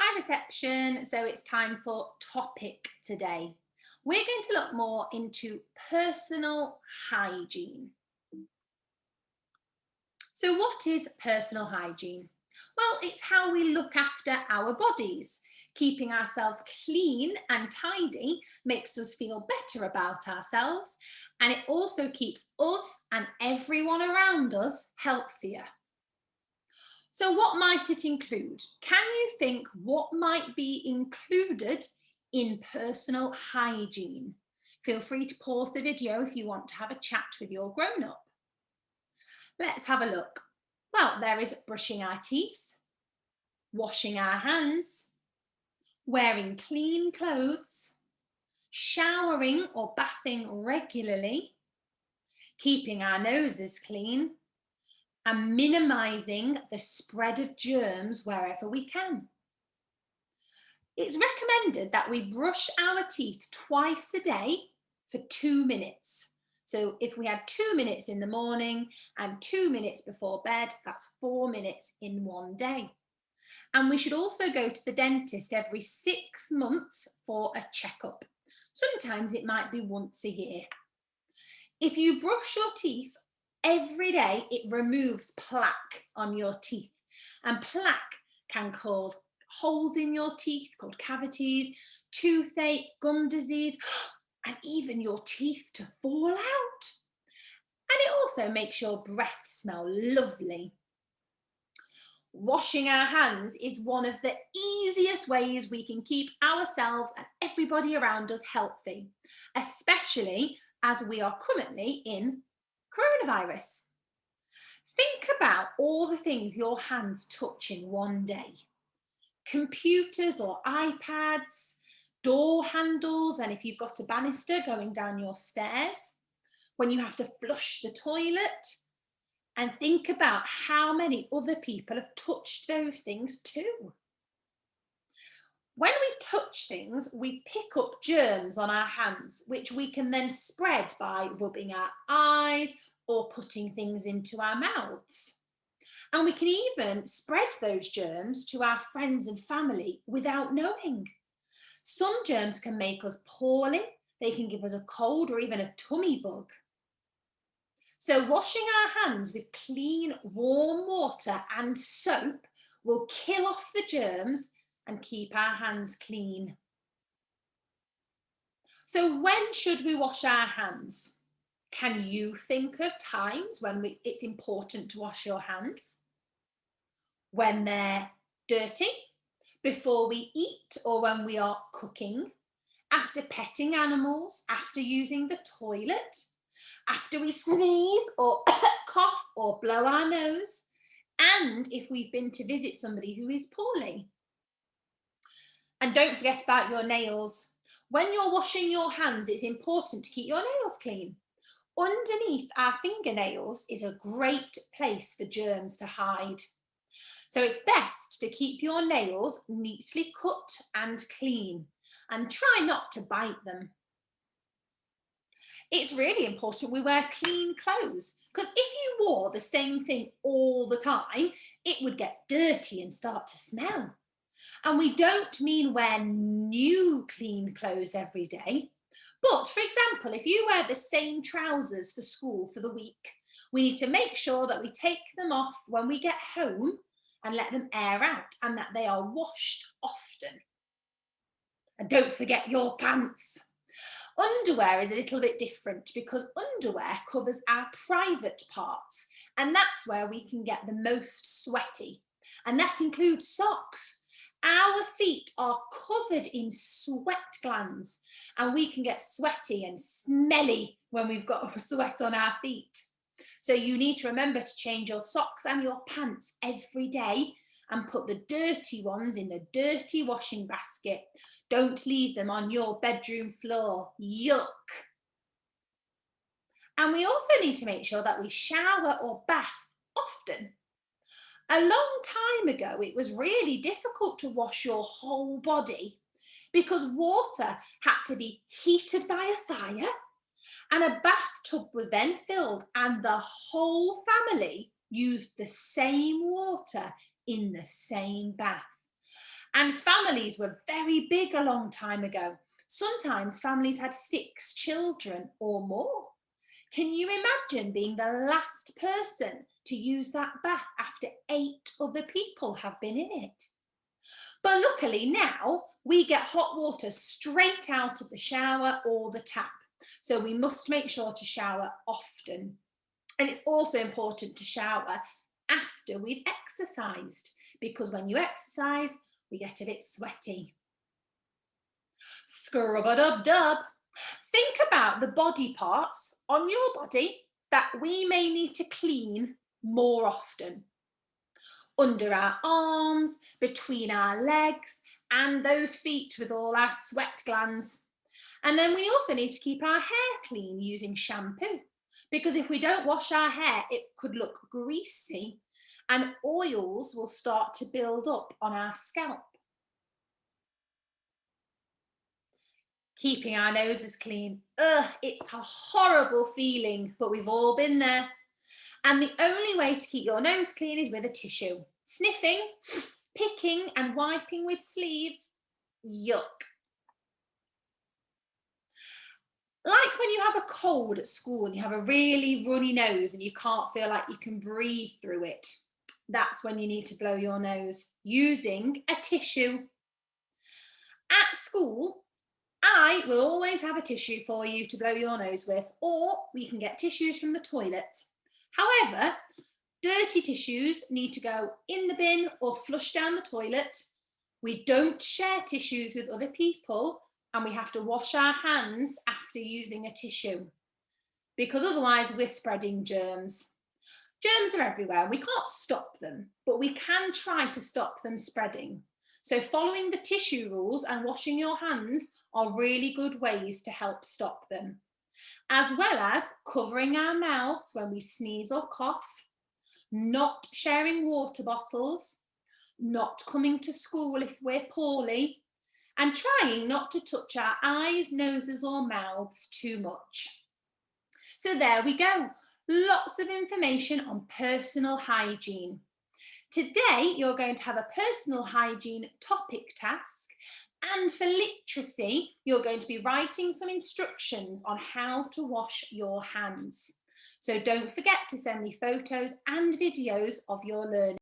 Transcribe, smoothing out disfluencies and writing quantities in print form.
Hi reception, so it's time for topic today. We're going to look more into personal hygiene. So what is personal hygiene? Well, it's how we look after our bodies. Keeping ourselves clean and tidy makes us feel better about ourselves, and it also keeps us and everyone around us healthier. So what might it include? Can you think what might be included in personal hygiene? Feel free to pause the video if you want to have a chat with your grown-up. Let's have a look. Well, there is brushing our teeth, washing our hands, wearing clean clothes, showering or bathing regularly, keeping our noses clean, and minimising the spread of germs wherever we can. It's recommended that we brush our teeth twice a day for 2 minutes. So if we had 2 minutes in the morning and 2 minutes before bed, that's 4 minutes in one day. And we should also go to the dentist every 6 months for a checkup. Sometimes it might be once a year. If you brush your teeth every day, it removes plaque on your teeth. And plaque can cause holes in your teeth called cavities, toothache, gum disease, and even your teeth to fall out. And it also makes your breath smell lovely. Washing our hands is one of the easiest ways we can keep ourselves and everybody around us healthy, especially as we are currently in coronavirus. Think about all the things your hands touch in one day. Computers or iPads, door handles, and if you've got a banister going down your stairs, when you have to flush the toilet, and think about how many other people have touched those things too. When we touch things, we pick up germs on our hands, which we can then spread by rubbing our eyes or putting things into our mouths. And we can even spread those germs to our friends and family without knowing. Some germs can make us poorly, they can give us a cold or even a tummy bug. So washing our hands with clean, warm water and soap will kill off the germs and keep our hands clean. So when should we wash our hands? Can you think of times when it's important to wash your hands? When they're dirty, before we eat or when we are cooking, after petting animals, after using the toilet, after we sneeze or cough or blow our nose, and if we've been to visit somebody who is poorly. And don't forget about your nails. When you're washing your hands, it's important to keep your nails clean. Underneath our fingernails is a great place for germs to hide. So it's best to keep your nails neatly cut and clean, and try not to bite them. It's really important we wear clean clothes, because if you wore the same thing all the time, it would get dirty and start to smell. And we don't mean wear new clean clothes every day. But for example, if you wear the same trousers for school for the week, we need to make sure that we take them off when we get home and let them air out, and that they are washed often. And don't forget your pants. Underwear is a little bit different because underwear covers our private parts, and that's where we can get the most sweaty. And that includes socks. Our feet are covered in sweat glands, and we can get sweaty and smelly when we've got sweat on our feet. So you need to remember to change your socks and your pants every day and put the dirty ones in the dirty washing basket. Don't leave them on your bedroom floor. Yuck. And we also need to make sure that we shower or bath often. A long time ago, it was really difficult to wash your whole body because water had to be heated by a fire, and a bathtub was then filled, and the whole family used the same water in the same bath. And families were very big a long time ago. Sometimes families had 6 children or more. Can you imagine being the last person to use that bath after 8 other people have been in it? But luckily now we get hot water straight out of the shower or the tap. So we must make sure to shower often. And it's also important to shower after we've exercised, because when you exercise, we get a bit sweaty. Scrub-a-dub-dub. Think about the body parts on your body that we may need to clean more often. Under our arms, between our legs, and those feet with all our sweat glands. And then we also need to keep our hair clean using shampoo, because if we don't wash our hair, it could look greasy and oils will start to build up on our scalp. Keeping our noses clean. Ugh, it's a horrible feeling, but we've all been there. And the only way to keep your nose clean is with a tissue. Sniffing, picking and wiping with sleeves, yuck. Like when you have a cold at school and you have a really runny nose and you can't feel like you can breathe through it, that's when you need to blow your nose using a tissue. At school, I will always have a tissue for you to blow your nose with, or we can get tissues from the toilet. However, dirty tissues need to go in the bin or flush down the toilet. We don't share tissues with other people, and we have to wash our hands after using a tissue, because otherwise we're spreading germs. Germs are everywhere. We can't stop them, but we can try to stop them spreading. So following the tissue rules and washing your hands are really good ways to help stop them, as well as covering our mouths when we sneeze or cough, not sharing water bottles, not coming to school if we're poorly, and trying not to touch our eyes, noses or mouths too much. So there we go. Lots of information on personal hygiene. Today, you're going to have a personal hygiene topic task, and for literacy, you're going to be writing some instructions on how to wash your hands. So don't forget to send me photos and videos of your learning.